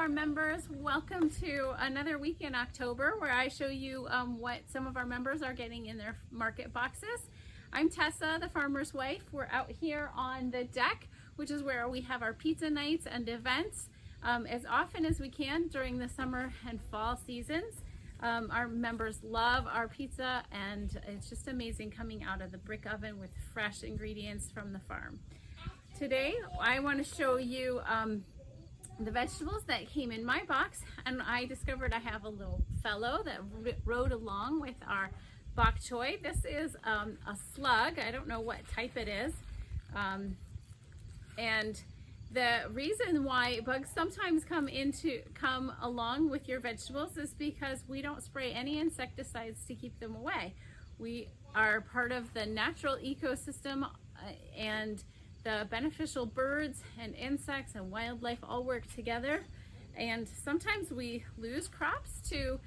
our members, welcome to another week in October where I show you what some of our members are getting in their market boxes. I'm Tessa, the farmer's wife. We're out here on the deck, which is where we have our pizza nights and events as often as we can during the summer and fall seasons. Our members love our pizza, and it's just amazing coming out of the brick oven with fresh ingredients from the farm. Today I want to show you the vegetables that came in my box, and I discovered I have a little fellow that rode along with our bok choy. This is a slug. I don't know what type it is, and the reason why bugs sometimes come along with your vegetables is because we don't spray any insecticides to keep them away. We are part of the natural ecosystem, and the beneficial birds and insects and wildlife all work together, and sometimes we lose crops to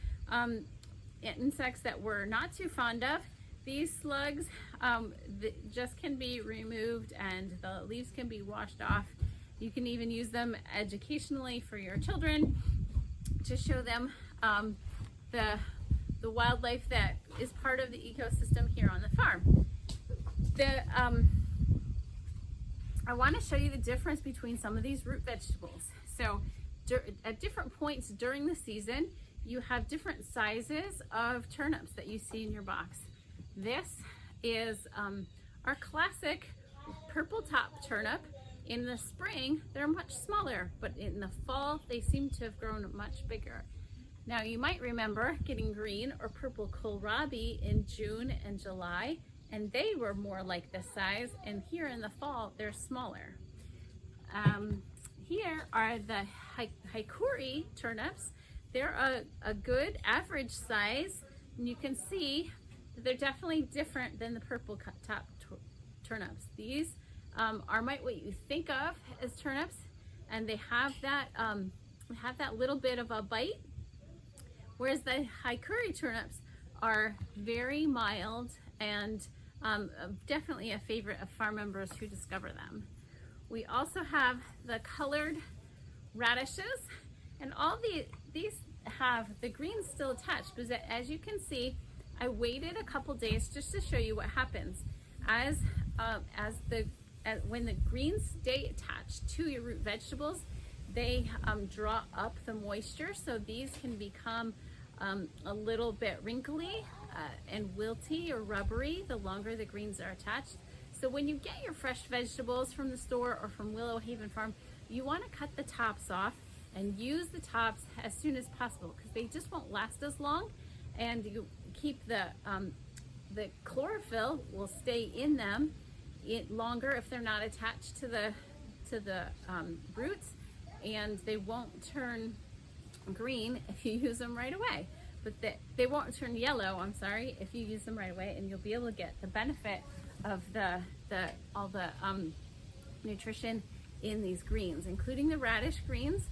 insects that we're not too fond of. These slugs just can be removed, and the leaves can be washed off. You can even use them educationally for your children to show them the wildlife that is part of the ecosystem here on the farm. I want to show you the difference between some of these root vegetables. So at different points during the season, you have different sizes of turnips that you see in your box. This is our classic purple top turnip. In the spring, they're much smaller, but in the fall, they seem to have grown much bigger. Now, you might remember getting green or purple kohlrabi in June and July, and they were more like this size, and here in the fall they're smaller. Here are the haikuri turnips. They're a good average size, and you can see that they're definitely different than the purple top turnips. These are what you think of as turnips, and they have that little bit of a bite, whereas the haikuri turnips are very mild and definitely a favorite of farm members who discover them. We also have the colored radishes, and all these have the greens still attached, because as you can see, I waited a couple days just to show you what happens when the greens stay attached to your root vegetables. They draw up the moisture, so these can become a little bit wrinkly and wilty or rubbery the longer the greens are attached. So when you get your fresh vegetables from the store or from Willow Haven Farm, you want to cut the tops off and use the tops as soon as possible, because they just won't last as long, and you keep the chlorophyll will stay in them longer if they're not attached to the roots, and they won't turn green if you use them right away. But they won't turn yellow, I'm sorry, if you use them right away, and you'll be able to get the benefit of all the nutrition in these greens, including the radish greens.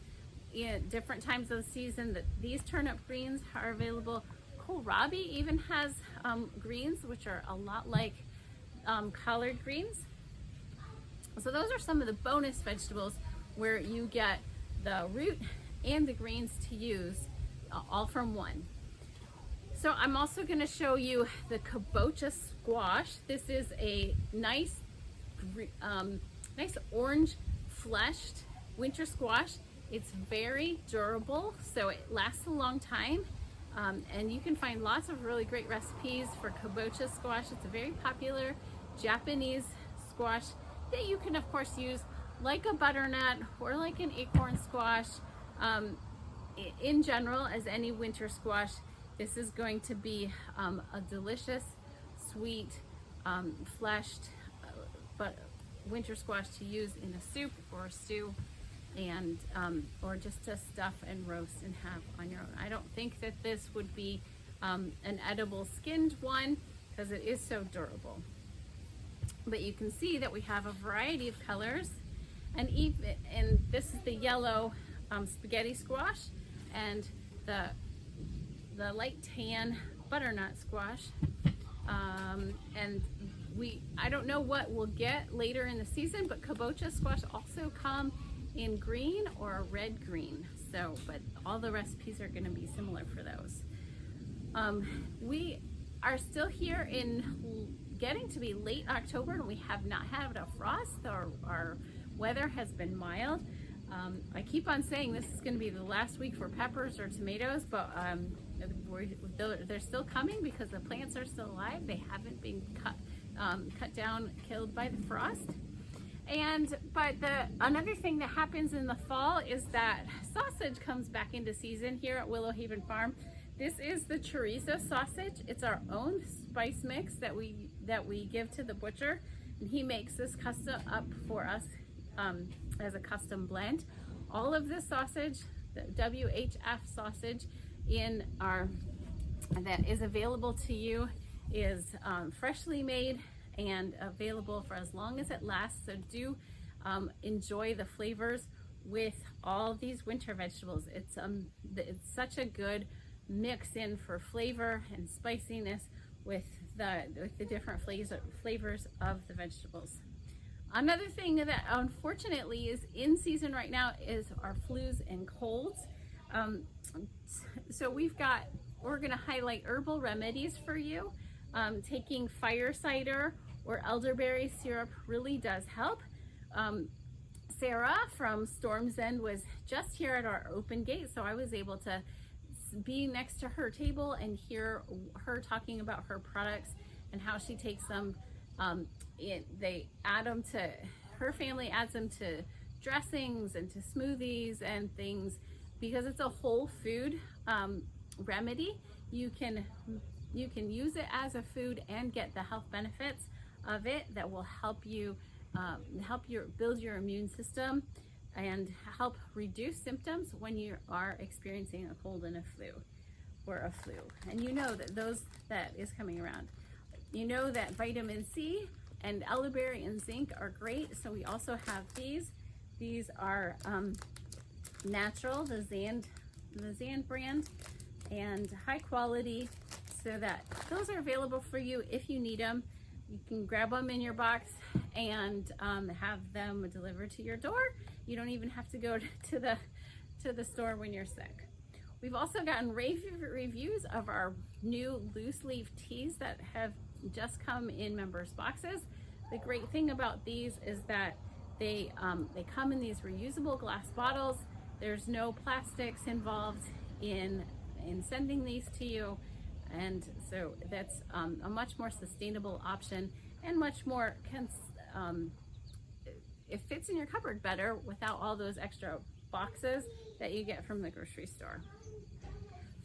In different times of the season, these turnip greens are available. Kohlrabi even has greens, which are a lot like collard greens. So those are some of the bonus vegetables where you get the root and the greens to use all from one. So I'm also going to show you the kabocha squash. This is a nice orange fleshed winter squash. It's very durable, so it lasts a long time. And you can find lots of really great recipes for kabocha squash. It's a very popular Japanese squash that you can of course use like a butternut or like an acorn squash. In general, as any winter squash, this is going to be a delicious, sweet, fleshed but winter squash to use in a soup or a stew, and or just to stuff and roast and have on your own. I don't think that this would be an edible skinned one because it is so durable. But you can see that we have a variety of colors, and this is the yellow spaghetti squash, and the light tan butternut squash, and I don't know what we'll get later in the season, but kabocha squash also come in green or a red green. So, but all the recipes are going to be similar for those. We are still here in getting to be late October, and we have not had a frost. Our weather has been mild. I keep on saying this is going to be the last week for peppers or tomatoes, but they're still coming because the plants are still alive. They haven't been cut down, killed by the frost. But another thing that happens in the fall is that sausage comes back into season here at Willow Haven Farm. This is the chorizo sausage. It's our own spice mix that we give to the butcher, and he makes this custom up for us as a custom blend. All of this sausage, the WHF sausage that is available to you is freshly made and available for as long as it lasts. So do enjoy the flavors with all these winter vegetables. It's such a good mix in for flavor and spiciness with the different flavors of the vegetables. Another thing that unfortunately is in season right now is our flus and colds. So we're going to highlight herbal remedies for you. Taking fire cider or elderberry syrup really does help. Sarah from Storm's End was just here at our open gate, so I was able to be next to her table and hear her talking about her products and how she takes them. They add them to, her family adds them to dressings and to smoothies and things because it's a whole food remedy. You can use it as a food and get the health benefits of it that will help you build your immune system and help reduce symptoms when you are experiencing a cold and a flu. And you know that is coming around. You know that vitamin C and elderberry and zinc are great. So we also have these. These are natural, the Zan brand, and high quality, so that those are available for you if you need them. You can grab them in your box and have them delivered to your door. You don't even have to go to the store when you're sick. We've also gotten rave reviews of our new loose leaf teas that have just come in members boxes. The great thing about these is that they come in these reusable glass bottles. There's no plastics involved in sending these to you, and so that's a much more sustainable option and much more it fits in your cupboard better without all those extra boxes that you get from the grocery store.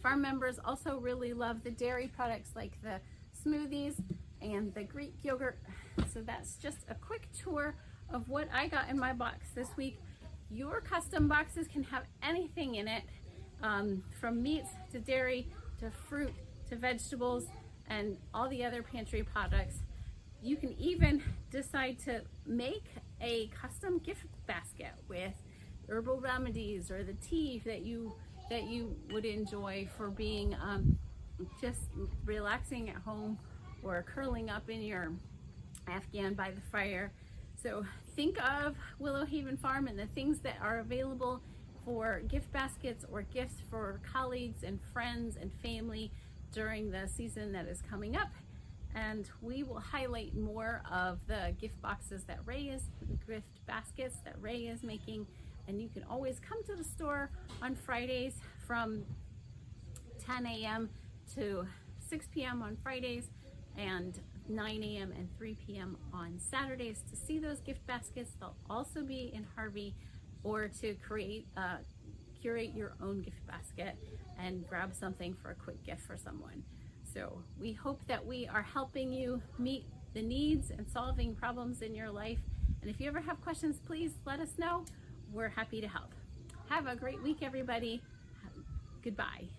Farm members also really love the dairy products like the smoothies and the Greek yogurt. So that's just a quick tour of what I got in my box this week. Your custom boxes can have anything in it, from meats to dairy to fruit to vegetables and all the other pantry products. You can even decide to make a custom gift basket with herbal remedies or the tea that you would enjoy for being just relaxing at home or curling up in your Afghan by the fire. So think of Willow Haven Farm and the things that are available for gift baskets or gifts for colleagues and friends and family during the season that is coming up. And we will highlight more of the gift boxes that gift baskets that Ray is making. And you can always come to the store on Fridays from 10 a.m. to 6 p.m. on Fridays and 9 a.m. and 3 p.m. on Saturdays to see those gift baskets. They'll also be in Harvey, or to curate your own gift basket and grab something for a quick gift for someone. So we hope that we are helping you meet the needs and solving problems in your life. And if you ever have questions, please let us know. We're happy to help. Have a great week, everybody. Goodbye.